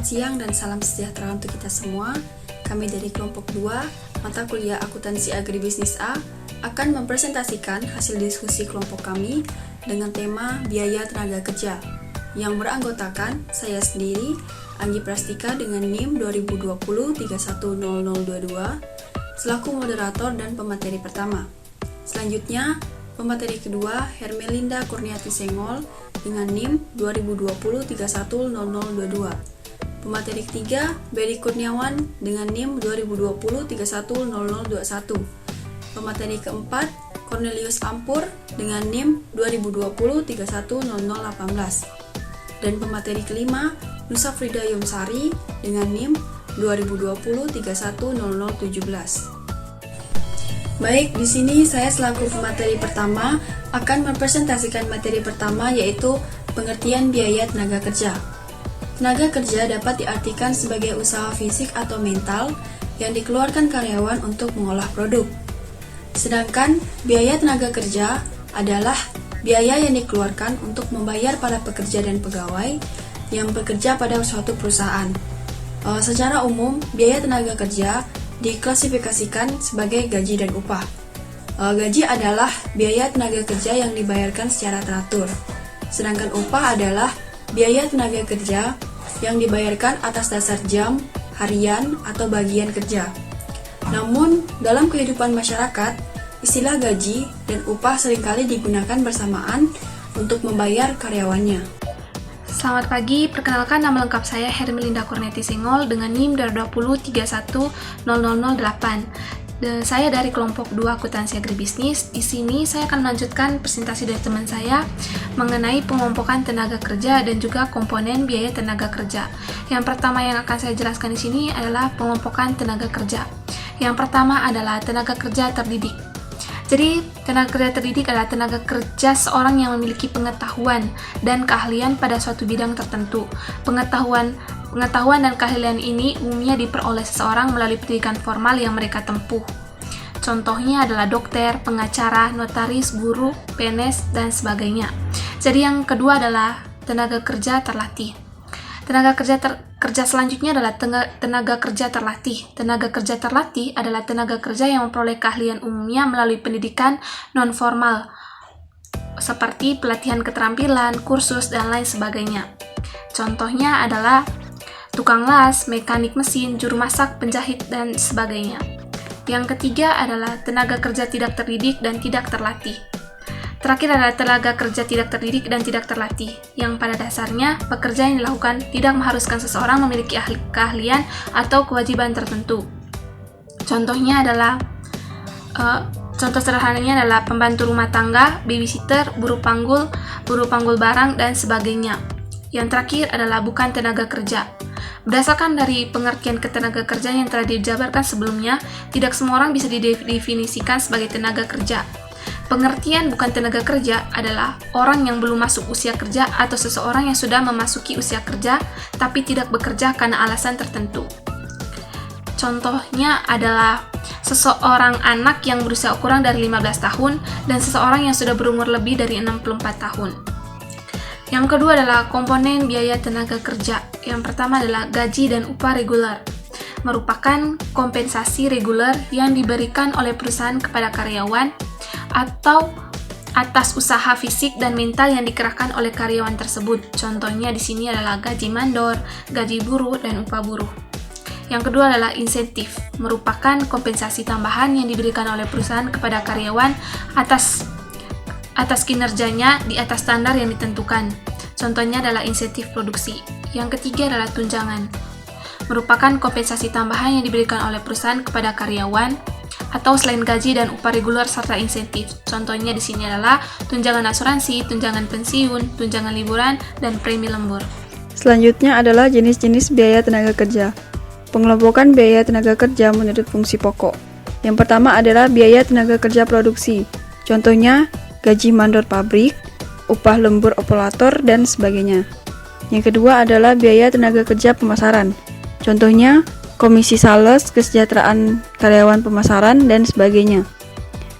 Selamat siang dan salam sejahtera untuk kita semua. Kami dari kelompok 2, mata kuliah Akuntansi Agribisnis A, akan mempresentasikan hasil diskusi kelompok kami dengan tema biaya tenaga kerja, yang beranggotakan saya sendiri, Anggi Prastika dengan NIM 2020-310022, selaku moderator dan pemateri pertama. Selanjutnya, pemateri kedua, Hermelinda Kurniati Sengol dengan NIM 2020-310022. Pemateri ketiga, Beri Kurniawan dengan NIM 2020-310021. Pemateri keempat, Cornelius Ampur dengan NIM 2020-310018. Dan pemateri kelima, Nusa Frida Yomsari dengan NIM 2020-310017. Baik, di sini saya selaku pemateri pertama akan mempresentasikan materi pertama, yaitu pengertian biaya tenaga kerja. Tenaga kerja dapat diartikan sebagai usaha fisik atau mental yang dikeluarkan karyawan untuk mengolah produk. Sedangkan biaya tenaga kerja adalah biaya yang dikeluarkan untuk membayar para pekerja dan pegawai yang bekerja pada suatu perusahaan. Secara umum, biaya tenaga kerja diklasifikasikan sebagai gaji dan upah. Gaji adalah biaya tenaga kerja yang dibayarkan secara teratur, sedangkan upah adalah biaya tenaga kerja yang dibayarkan atas dasar jam, harian, atau bagian kerja. Namun, dalam kehidupan masyarakat, istilah gaji dan upah seringkali digunakan bersamaan untuk membayar karyawannya. Selamat pagi, perkenalkan nama lengkap saya Hermelinda Kurniati Sengol dengan NIM 2020-310008. Saya dari kelompok 2 Akuntansi Agribisnis. Di sini saya akan melanjutkan presentasi dari teman saya mengenai pengelompokan tenaga kerja dan juga komponen biaya tenaga kerja. Yang pertama yang akan saya jelaskan di sini adalah pengelompokan tenaga kerja. Yang pertama adalah tenaga kerja terdidik. Jadi, tenaga kerja terdidik adalah tenaga kerja seorang yang memiliki pengetahuan dan keahlian pada suatu bidang tertentu. Pengetahuan dan keahlian ini umumnya diperoleh seseorang melalui pendidikan formal yang mereka tempuh. Contohnya adalah dokter, pengacara, notaris, guru, PNS, dan sebagainya. Jadi yang kedua adalah tenaga kerja terlatih. Tenaga kerja selanjutnya adalah tenaga kerja terlatih. Tenaga kerja terlatih adalah tenaga kerja yang memperoleh keahlian umumnya melalui pendidikan non-formal, seperti pelatihan keterampilan, kursus, dan lain sebagainya. Contohnya adalah tukang las, mekanik mesin, juru masak, penjahit, dan sebagainya. Yang ketiga adalah tenaga kerja tidak terdidik dan tidak terlatih. Terakhir adalah tenaga kerja tidak terdidik dan tidak terlatih, yang pada dasarnya pekerjaan yang dilakukan tidak mengharuskan seseorang memiliki keahlian atau kewajiban tertentu. Contohnya adalah, contoh sederhananya adalah pembantu rumah tangga, babysitter, buruh panggul barang, dan sebagainya. Yang terakhir adalah bukan tenaga kerja. Berdasarkan dari pengertian ketenaga kerjaan yang telah dijabarkan sebelumnya, tidak semua orang bisa didefinisikan sebagai tenaga kerja. Pengertian bukan tenaga kerja adalah orang yang belum masuk usia kerja atau seseorang yang sudah memasuki usia kerja tapi tidak bekerja karena alasan tertentu. Contohnya adalah seseorang anak yang berusia kurang dari 15 tahun dan seseorang yang sudah berumur lebih dari 64 tahun. Yang kedua adalah komponen biaya tenaga kerja. Yang pertama adalah gaji dan upah reguler, merupakan kompensasi reguler yang diberikan oleh perusahaan kepada karyawan atau atas usaha fisik dan mental yang dikerahkan oleh karyawan tersebut. Contohnya di sini adalah gaji mandor, gaji buruh, dan upah buruh. Yang kedua adalah insentif, merupakan kompensasi tambahan yang diberikan oleh perusahaan kepada karyawan atas kinerjanya di atas standar yang ditentukan. Contohnya adalah insentif produksi. Yang ketiga adalah tunjangan, merupakan kompensasi tambahan yang diberikan oleh perusahaan kepada karyawan atau selain gaji dan upah reguler serta insentif. Contohnya di sini adalah tunjangan asuransi, tunjangan pensiun, tunjangan liburan, dan premi lembur. Selanjutnya adalah jenis-jenis biaya tenaga kerja. Pengelompokan biaya tenaga kerja menurut fungsi pokok. Yang pertama adalah biaya tenaga kerja produksi. Contohnya gaji mandor pabrik, upah lembur operator, dan sebagainya. Yang kedua adalah biaya tenaga kerja pemasaran. Contohnya komisi sales, kesejahteraan karyawan pemasaran, dan sebagainya.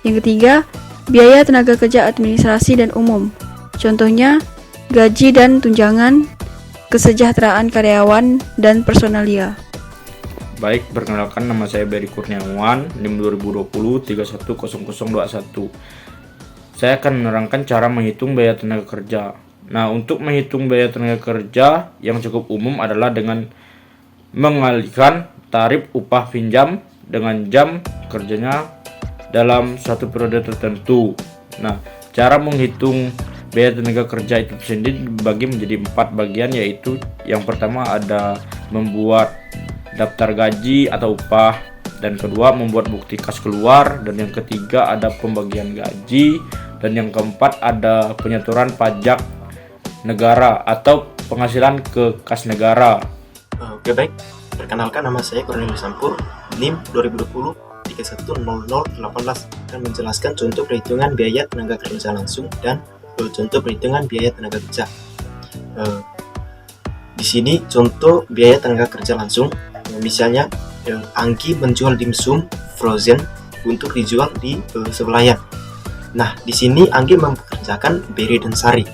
Yang ketiga, biaya tenaga kerja administrasi dan umum. Contohnya, gaji dan tunjangan kesejahteraan karyawan, dan personalia. Baik, perkenalkan nama saya Berry Kurniawan, NIM 2020 310021. Saya akan menerangkan cara menghitung biaya tenaga kerja. Nah, untuk menghitung biaya tenaga kerja yang cukup umum adalah dengan mengalihkan tarif upah pinjam dengan jam kerjanya dalam satu periode tertentu. Nah, cara menghitung biaya tenaga kerja itu sendiri dibagi menjadi 4 bagian, yaitu yang pertama ada membuat daftar gaji atau upah, dan kedua membuat bukti kas keluar, dan yang ketiga ada pembagian gaji, dan yang keempat ada penyetoran pajak negara atau penghasilan ke kas negara. Oke, baik, perkenalkan nama saya Cornelius Sampur, NIM 2020 310018, akan menjelaskan contoh perhitungan biaya tenaga kerja langsung dan contoh perhitungan biaya tenaga kerja. Di sini contoh biaya tenaga kerja langsung. Misalnya, Anggi menjual dimsum frozen untuk dijual di sebelayan. Nah, di sini Anggi mempekerjakan Berry dan Sari.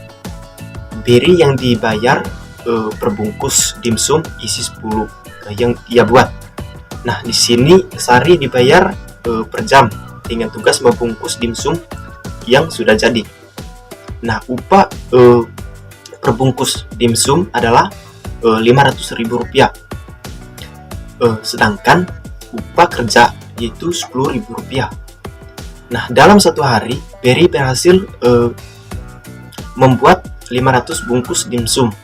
Berry yang dibayar per bungkus dimsum isi 10 yang ia buat. Nah, di sini Sari dibayar per jam dengan tugas membungkus dimsum yang sudah jadi. Nah, upah per bungkus dimsum adalah Rp500.000. Sedangkan upah kerja yaitu Rp10.000. Nah, dalam satu hari Berry berhasil membuat 500 bungkus dimsum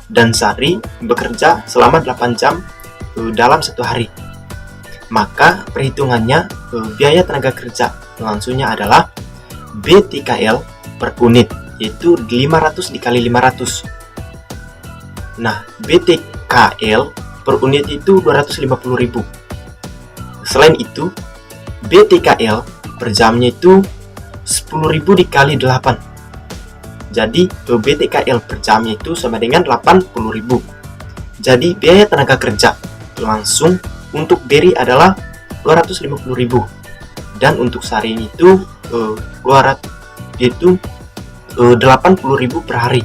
dan Sari bekerja selama 8 jam dalam satu hari. Maka perhitungannya biaya tenaga kerja langsungnya adalah BTKL per unit, yaitu 500 dikali 500. Nah, BTKL per unit itu 250.000. Selain itu, BTKL per jamnya itu 10.000 dikali 8. Jadi BTKL per jamnya itu sama dengan 80.000. Jadi biaya tenaga kerja langsung untuk Berry adalah 250.000 dan untuk Sari itu 80.000 per hari.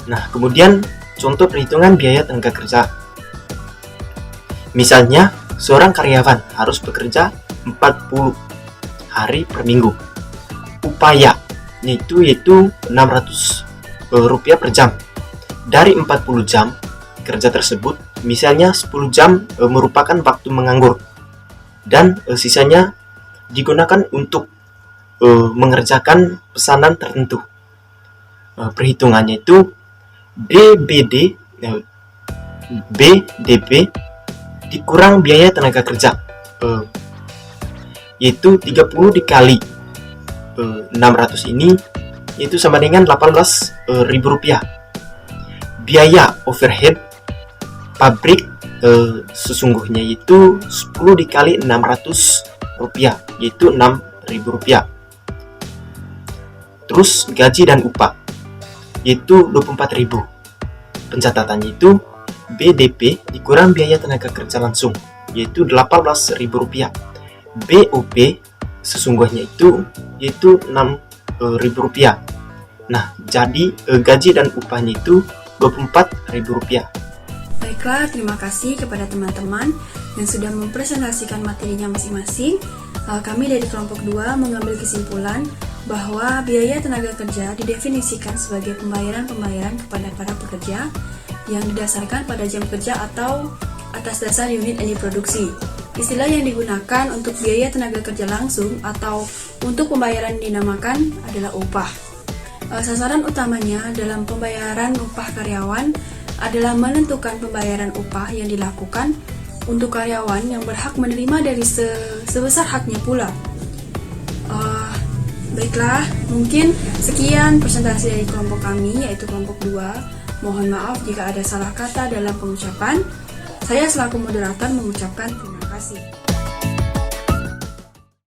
Nah, kemudian contoh perhitungan biaya tenaga kerja. Misalnya, seorang karyawan harus bekerja 40 hari per minggu. Upaya yaitu Rp600 per jam. Dari 40 jam kerja tersebut, misalnya 10 jam merupakan waktu menganggur dan sisanya digunakan untuk mengerjakan pesanan tertentu. Perhitungannya itu BDP dikurang biaya tenaga kerja, yaitu 30 dikali 600 ini itu sama dengan Rp18.000. Biaya overhead pabrik sesungguhnya itu 10 dikali 600 rupiah, yaitu Rp6.000. Terus gaji dan upah yaitu 24.000. Pencatatannya itu BDP dikurang biaya tenaga kerja langsung, yaitu Rp18.000. BOP sesungguhnya itu yaitu Rp6.000. Nah, jadi gaji dan upahnya itu Rp24.000. Baiklah, terima kasih kepada teman-teman yang sudah mempresentasikan materinya masing-masing. Kami dari kelompok 2 mengambil kesimpulan bahwa biaya tenaga kerja didefinisikan sebagai pembayaran kepada para pekerja yang didasarkan pada jam kerja atau atas dasar unit energi produksi. Istilah yang digunakan untuk biaya tenaga kerja langsung atau untuk pembayaran dinamakan adalah upah. Sasaran utamanya dalam pembayaran upah karyawan adalah menentukan pembayaran upah yang dilakukan untuk karyawan yang berhak menerima dari sebesar haknya pula. Baiklah, mungkin sekian presentasi dari kelompok kami, yaitu kelompok 2. Mohon maaf jika ada salah kata dalam pengucapan. Saya selaku moderator mengucapkan terima kasih.